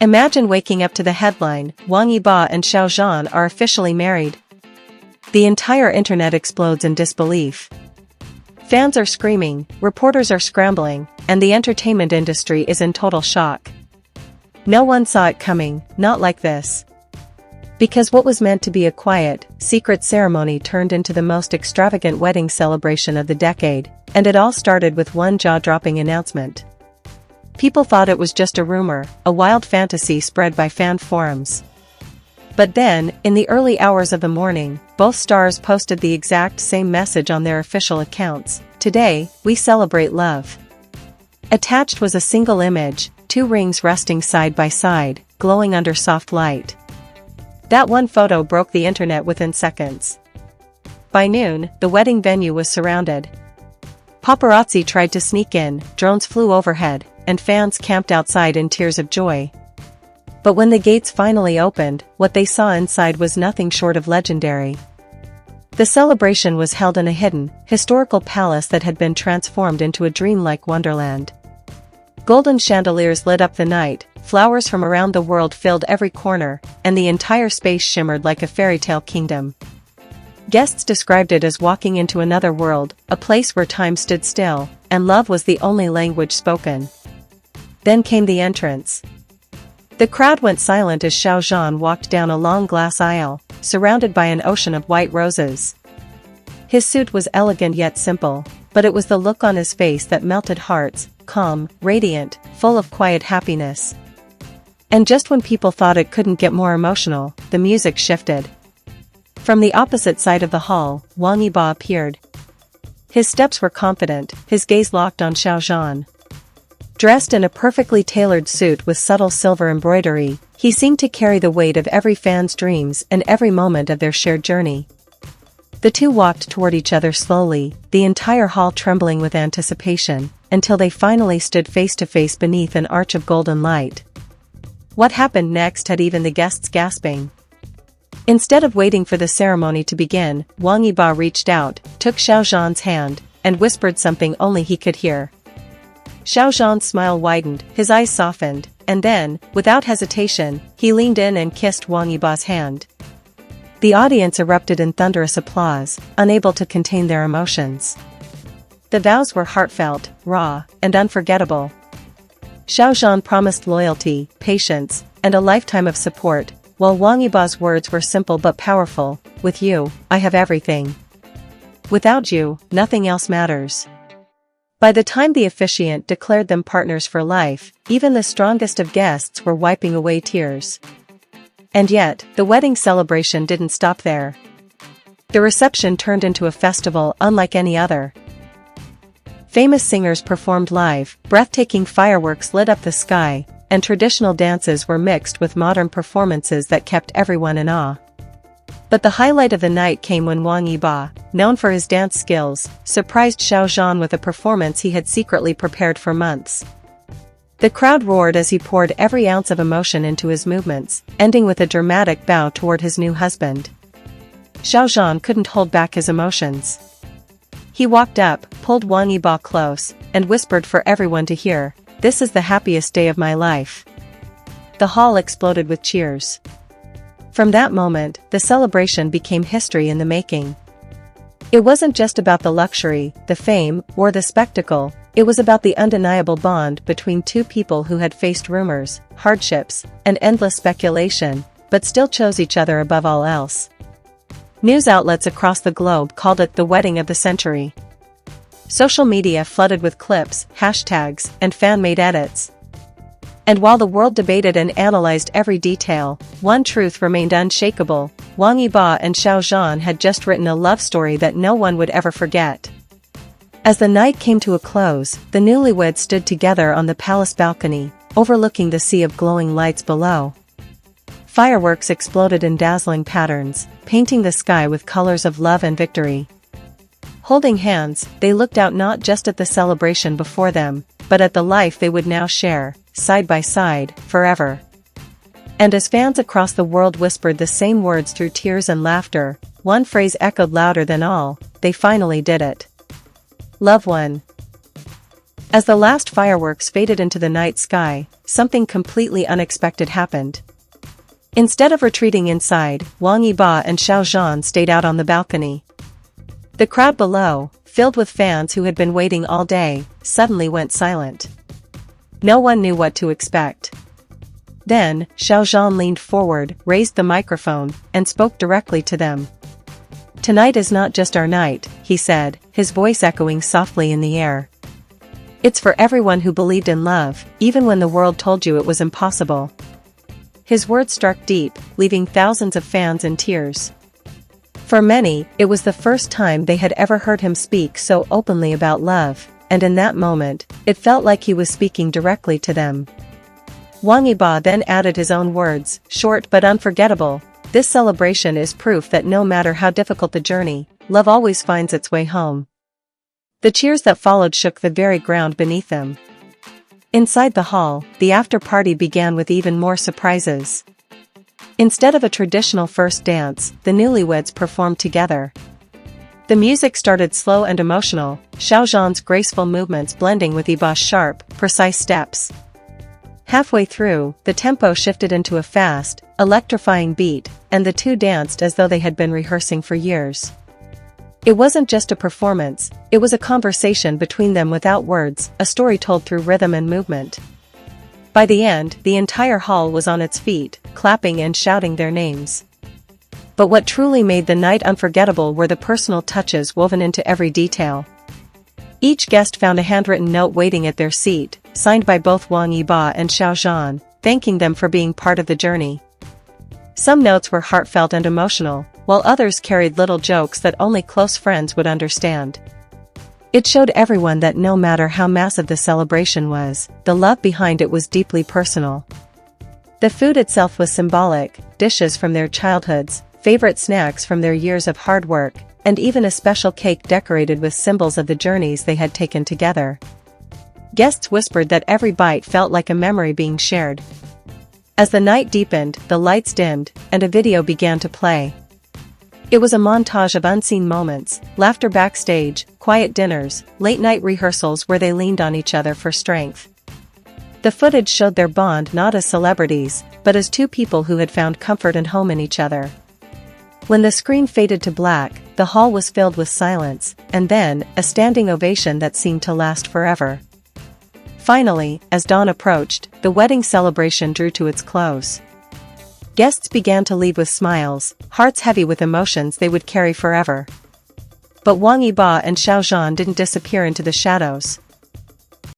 Imagine waking up to the headline, Wang Yibo and Xiao Zhan are officially married. The entire internet explodes in disbelief. Fans are screaming, reporters are scrambling, and the entertainment industry is in total shock. No one saw it coming, not like this. Because what was meant to be a quiet, secret ceremony turned into the most extravagant wedding celebration of the decade, and it all started with one jaw-dropping announcement. People thought it was just a rumor, a wild fantasy spread by fan forums. But then, in the early hours of the morning, both stars posted the exact same message on their official accounts. Today, we celebrate love. Attached was a single image, 2 rings resting side by side, glowing under soft light. That one photo broke the internet within seconds. By noon, the wedding venue was surrounded. Paparazzi tried to sneak in, drones flew overhead, and fans camped outside in tears of joy. But when the gates finally opened, what they saw inside was nothing short of legendary. The celebration was held in a hidden, historical palace that had been transformed into a dreamlike wonderland. Golden chandeliers lit up the night, flowers from around the world filled every corner, and the entire space shimmered like a fairytale kingdom. Guests described it as walking into another world, a place where time stood still, and love was the only language spoken. Then came the entrance. The crowd went silent as Xiao Zhan walked down a long glass aisle, surrounded by an ocean of white roses. His suit was elegant yet simple, but it was the look on his face that melted hearts, calm, radiant, full of quiet happiness. And just when people thought it couldn't get more emotional, the music shifted. From the opposite side of the hall, Wang Yibo appeared. His steps were confident, his gaze locked on Xiao Zhan. Dressed in a perfectly tailored suit with subtle silver embroidery, he seemed to carry the weight of every fan's dreams and every moment of their shared journey. The two walked toward each other slowly, the entire hall trembling with anticipation, until they finally stood face to face beneath an arch of golden light. What happened next had even the guests gasping. Instead of waiting for the ceremony to begin, Wang Yibo reached out, took Xiao Zhan's hand, and whispered something only he could hear. Xiao Zhan's smile widened, his eyes softened, and then, without hesitation, he leaned in and kissed Wang Yibo's hand. The audience erupted in thunderous applause, unable to contain their emotions. The vows were heartfelt, raw, and unforgettable. Xiao Zhan promised loyalty, patience, and a lifetime of support, while Wang Yibo's words were simple but powerful. With you, I have everything. Without you, nothing else matters. By the time the officiant declared them partners for life, even the strongest of guests were wiping away tears. And yet, the wedding celebration didn't stop there. The reception turned into a festival unlike any other. Famous singers performed live, breathtaking fireworks lit up the sky, and traditional dances were mixed with modern performances that kept everyone in awe. But the highlight of the night came when Wang Yibo, known for his dance skills, surprised Xiao Zhan with a performance he had secretly prepared for months. The crowd roared as he poured every ounce of emotion into his movements, ending with a dramatic bow toward his new husband. Xiao Zhan couldn't hold back his emotions. He walked up, pulled Wang Yibo close, and whispered for everyone to hear, "This is the happiest day of my life." The hall exploded with cheers. From that moment, the celebration became history in the making. It wasn't just about the luxury, the fame, or the spectacle, it was about the undeniable bond between two people who had faced rumors, hardships, and endless speculation, but still chose each other above all else. News outlets across the globe called it the wedding of the century. Social media flooded with clips, hashtags, and fan-made edits. And while the world debated and analyzed every detail, one truth remained unshakable: Wang Yibo and Xiao Zhan had just written a love story that no one would ever forget. As the night came to a close, the newlyweds stood together on the palace balcony, overlooking the sea of glowing lights below. Fireworks exploded in dazzling patterns, painting the sky with colors of love and victory. Holding hands, they looked out not just at the celebration before them, but at the life they would now share, side by side, forever. And as fans across the world whispered the same words through tears and laughter, one phrase echoed louder than all: they finally did it. Love won. As the last fireworks faded into the night sky, something completely unexpected happened. Instead of retreating inside, Wang Yibo and Xiao Zhan stayed out on the balcony. The crowd below, filled with fans who had been waiting all day, suddenly went silent. No one knew what to expect. Then, Xiao Zhan leaned forward, raised the microphone, and spoke directly to them. "Tonight is not just our night," he said, his voice echoing softly in the air. "It's for everyone who believed in love, even when the world told you it was impossible." His words struck deep, leaving thousands of fans in tears. For many, it was the first time they had ever heard him speak so openly about love, and in that moment, it felt like he was speaking directly to them. Wang Yibo then added his own words, short but unforgettable. "This celebration is proof that no matter how difficult the journey, love always finds its way home." The cheers that followed shook the very ground beneath them. Inside the hall, the after-party began with even more surprises. Instead of a traditional first dance, the newlyweds performed together. The music started slow and emotional, Xiao Zhan's graceful movements blending with Yibo's sharp, precise steps. Halfway through, the tempo shifted into a fast, electrifying beat, and the two danced as though they had been rehearsing for years. It wasn't just a performance, it was a conversation between them without words, a story told through rhythm and movement. By the end, the entire hall was on its feet, clapping and shouting their names. But what truly made the night unforgettable were the personal touches woven into every detail. Each guest found a handwritten note waiting at their seat, signed by both Wang Yibo and Xiao Zhan, thanking them for being part of the journey. Some notes were heartfelt and emotional, while others carried little jokes that only close friends would understand. It showed everyone that no matter how massive the celebration was, the love behind it was deeply personal. The food itself was symbolic, dishes from their childhoods, favorite snacks from their years of hard work, and even a special cake decorated with symbols of the journeys they had taken together. Guests whispered that every bite felt like a memory being shared. As the night deepened, the lights dimmed, and a video began to play. It was a montage of unseen moments, laughter backstage, quiet dinners, late-night rehearsals where they leaned on each other for strength. The footage showed their bond not as celebrities, but as two people who had found comfort and home in each other. When the screen faded to black, the hall was filled with silence, and then, a standing ovation that seemed to last forever. Finally, as dawn approached, the wedding celebration drew to its close. Guests began to leave with smiles, hearts heavy with emotions they would carry forever. But Wang Yibo and Xiao Zhan didn't disappear into the shadows.